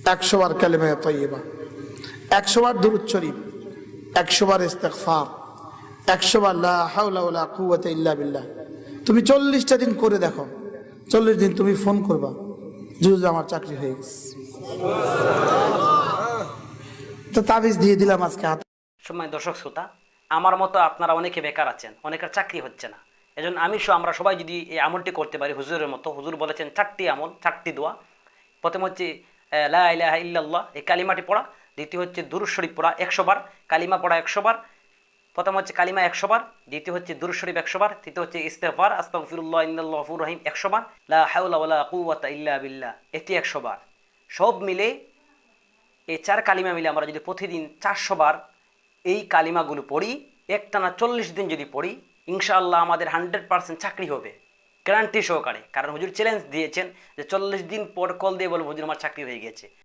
100 বার কালিমা তাইয়্যিবা, 100 বার দুরূদ শরীফ, 100 বার ইস্তিগফার, 100 বার লা হাওলা ওয়ালা কুওয়াতা ইল্লা বিল্লাহ। তুমি 40টা দিন করে দেখো, 40 দিন তুমি ফোন করবা যে আমার চাকরি হয়ে গেছে, তো তাবিজ দিয়ে দিলাম আজকে হাতে। সময় দর্শক শ্রোতা, আমার মতো আপনারা অনেকে বেকার আছেন, অনেকের চাকরি হচ্ছে না। এজন্য আমরা সবাই যদি এই আমলটি করতে পারি হুজুরের মতো, হুজুর বলেছেন 4টি আমল, 4টি দোয়া। প্রথম হচ্ছে লা ইলাহা ইল্লাল্লাহ, এই কালিমাটি পড়া। দ্বিতীয় হচ্ছে দুরূদ শরীফ পড়া 100 বার, কালিমা পড়া 100 বার। প্রথম হচ্ছে কালিমা 100 বার, দ্বিতীয় হচ্ছে দুরূদ শরীফ 100 বার, তৃতীয় হচ্ছে ইস্তিগফার আস্তাগফিরুল্লাহ ইন্নাল্লাহু গফুরুর রহিম 100 বার, লা হাওলা ওয়ালা কুওয়াতা ইল্লা বিল্লাহ এটি 100 বার। সব মিলে এই 4 কালিমা মিলে আমরা যদি প্রতিদিন 400 বার এই কালিমাগুলো পড়ি, একটানা 40 দিন যদি পড়ি, ইনশাআল্লাহ আমাদের 100% চাকরি হবে, গ্যারান্টি সহকারে। কারণ হুজুর চ্যালেঞ্জ দিয়েছেন যে 40 দিন পর কল দিয়ে বলবো হুজুর আমার চাকরি হয়ে গেছে।